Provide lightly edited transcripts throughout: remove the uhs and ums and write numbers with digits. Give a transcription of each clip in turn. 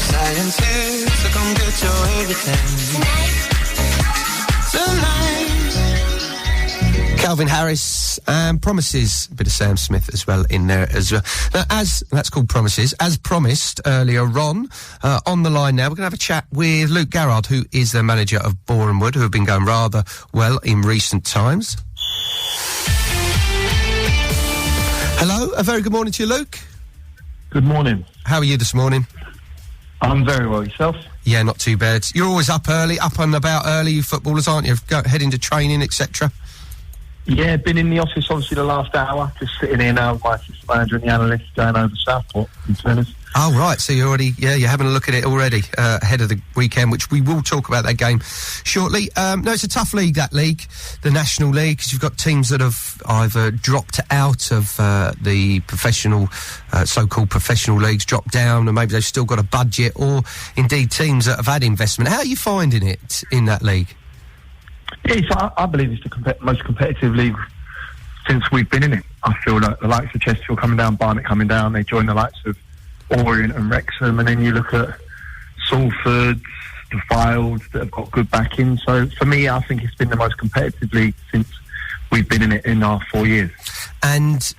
Scientists, so come get your everything tonight. Calvin Harris and Promises, a bit of Sam Smith as well in there as well. Now, that's called Promises, as promised earlier on the line now, we're going to have a chat with Luke Garrard, who is the manager of Boreham Wood, who have been going rather well in recent times. Hello, a very good morning to you, Luke. Good morning. How are you this morning? I'm very well. Yourself? Yeah, not too bad. You're always up early, up and about early, you footballers, aren't you? Heading to training, etc. Yeah, been in the office obviously the last hour, just sitting here now with my assistant manager and the analyst going over Southport, in fairness. Oh, right, so you're already, you're having a look at it already, ahead of the weekend, which we will talk about that game shortly. No, it's a tough league, that league, the National League, because you've got teams that have either dropped out of the professional, so-called professional leagues, dropped down, and maybe they've still got a budget, or indeed teams that have had investment. How are you finding it in that league? Yeah, I believe it's the most competitive league since we've been in it. I feel like the likes of Chesterfield coming down, Barnet coming down, they join the likes of Orient and Wrexham, and then you look at Salford, the Fields that have got good backing. So for me, I think it's been the most competitive league since we've been in it in our 4 years. And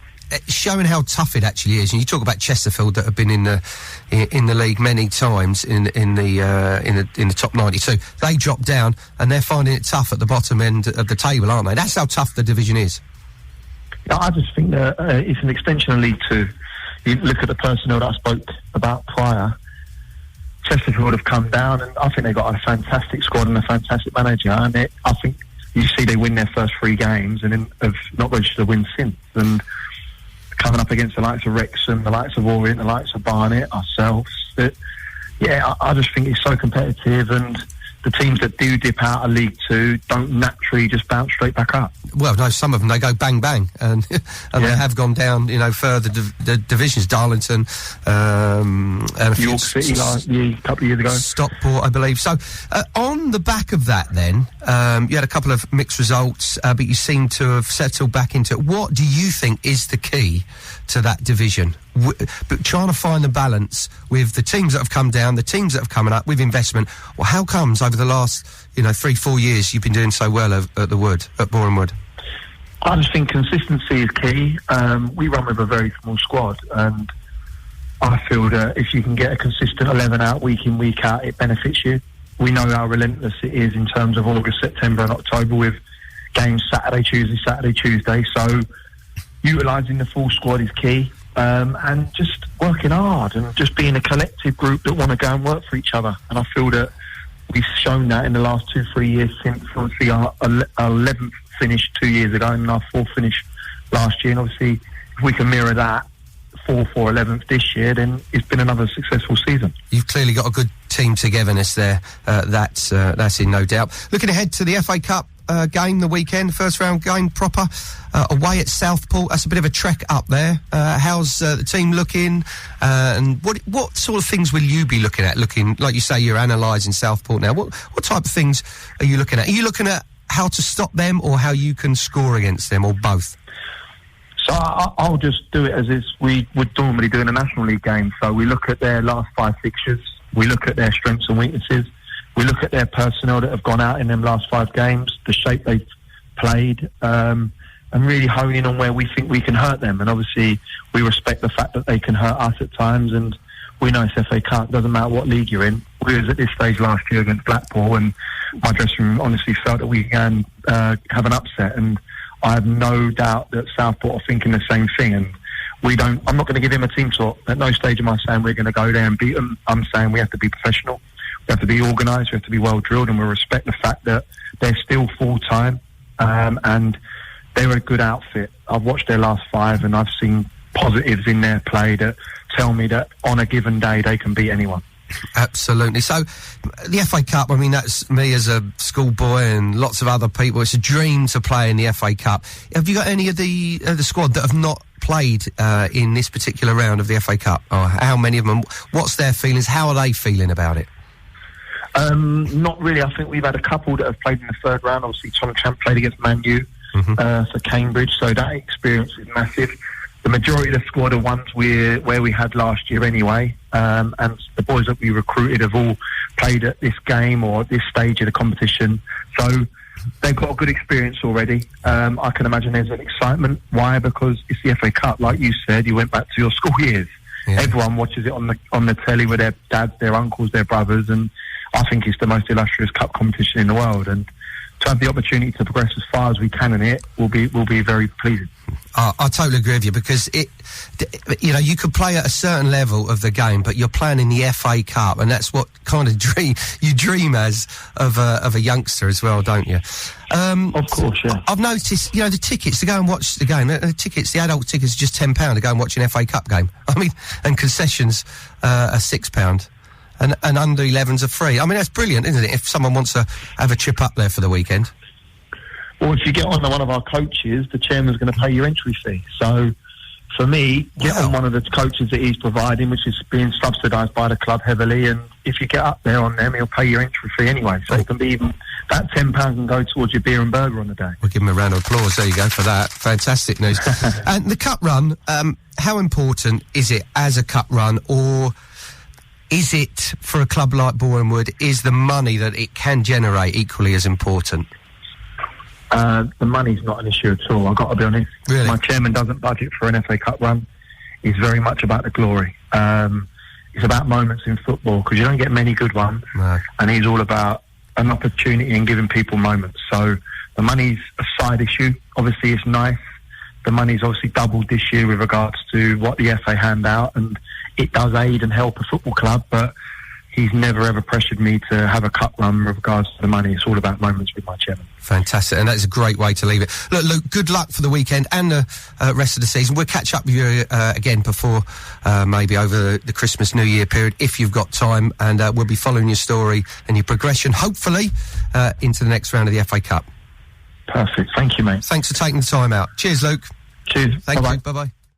showing how tough it actually is, and you talk about Chesterfield that have been in the league many times in the top 92. They drop down and they're finding it tough at the bottom end of the table, aren't they? That's how tough the division is. Yeah, I just think that it's an extension of League Two. You look at the personnel that I spoke about prior. Chesterfield have come down, and I think they've got a fantastic squad and a fantastic manager. And I think you see they win their first 3 games and then have not registered a win since. And coming up against the likes of Wrexham, the likes of Orient, the likes of Barnet, ourselves. I just think it's so competitive, and the teams that do dip out of League Two don't naturally just bounce straight back up. Well, no, some of them, they go bang, bang, and they have gone down, further the divisions, Darlington, and a few... York City, a couple of years ago. Stockport, I believe. So, on the back of that then, you had a couple of mixed results, but you seem to have settled back into it. What do you think is the key to that division? But trying to find the balance with the teams that have come down, the teams that have come up with investment. Well, how comes over the last 3-4 years you've been doing so well at Boreham Wood? I just think consistency is key. We run with a very small squad, and I feel that if you can get a consistent 11 out week in, week out, it benefits you. We know how relentless it is in terms of August, September and October with games Saturday, Tuesday. So utilising the full squad is key. And just working hard and just being a collective group that want to go and work for each other. And I feel that we've shown that in the last 2-3 years since obviously our 11th finish 2 years ago and our 4th finish last year. And obviously if we can mirror that 4th or 11th this year, then it's been another successful season. You've clearly got a good team togetherness there. That's in no doubt. Looking ahead to the FA Cup game the weekend, first round game proper, away at Southport. That's a bit of a trek up there. How's the team looking, and what sort of things will you be looking at? Looking, like you say, you're analysing Southport now. What type of things are you looking at? Are you looking at how to stop them, or how you can score against them, or both? So I'll just do it as we would normally do in a National League game. So we look at their last 5 fixtures, we look at their strengths and weaknesses, we look at their personnel that have gone out in them last 5 games, the shape they've played, and really hone in on where we think we can hurt them. And obviously, we respect the fact that they can hurt us at times, and we know it's FA Cup, doesn't matter what league you're in. We was at this stage last year against Blackpool, and my dressing room honestly felt that we can have an upset, and I have no doubt that Southport are thinking the same thing. And I'm not going to give him a team talk. At no stage am I saying we're going to go there and beat them. I'm saying we have to be professional. We have to be organised, we have to be well drilled, and we respect the fact that they're still full-time, and they're a good outfit. I've watched their last 5 and I've seen positives in their play that tell me that on a given day they can beat anyone. Absolutely. So, the FA Cup, I mean, that's me as a schoolboy and lots of other people. It's a dream to play in the FA Cup. Have you got any of the squad that have not played in this particular round of the FA Cup? Or how many of them? What's their feelings? How are they feeling about it? Not really. I think we've had a couple that have played in the 3rd round. Obviously, Tom Champ played against Man U for Cambridge, so that experience is massive. the majority of the squad are ones where we had last year anyway, and the boys that we recruited have all played at this game or at this stage of the competition, so they've got a good experience already. I can imagine there's an excitement. Why? Because it's the FA Cup, like you said. You went back to your school years. Yeah. Everyone watches it on the telly with their dads, their uncles, their brothers, and I think it's the most illustrious cup competition in the world. And to have the opportunity to progress as far as we can in it will be very pleasing. I totally agree with you, because you could play at a certain level of the game, but you're playing in the FA Cup, and that's what kind of you dream as of a youngster as well, don't you? Of course, yeah. I've noticed, the tickets to go and watch the game, the adult tickets are just £10 to go and watch an FA Cup game. I mean, and concessions are £6. And under 11s are free. I mean, that's brilliant, isn't it? If someone wants to have a trip up there for the weekend. Well, if you get on one of our coaches, the chairman's going to pay your entry fee. So, for me, get on one of the coaches that he's providing, which is being subsidised by the club heavily, and if you get up there on them, he'll pay your entry fee anyway. So it can be even, that £10 can go towards your beer and burger on the day. We'll give him a round of applause. There you go for that. Fantastic news. And the cup run, how important is it as a cup run, or is it, for a club like Bournemouth, is the money that it can generate equally as important? The money's not an issue at all, I've got to be honest. Really? My chairman doesn't budget for an FA Cup run. It's very much about the glory. It's about moments in football, because you don't get many good ones. No. And he's all about an opportunity and giving people moments. So the money's a side issue. Obviously, it's nice. The money's obviously doubled this year with regards to what the FA hand out, and it does aid and help a football club, but he's never ever pressured me to have a cup run with regards to the money. It's all about moments with my chairman. Fantastic, and that's a great way to leave it. Look, Luke, good luck for the weekend and the rest of the season. We'll catch up with you again before maybe over the Christmas New Year period, if you've got time, and we'll be following your story and your progression, hopefully, into the next round of the FA Cup. Perfect. Thank you, mate. Thanks for taking the time out. Cheers, Luke. Cheers. Thank Bye-bye. you. Bye-bye.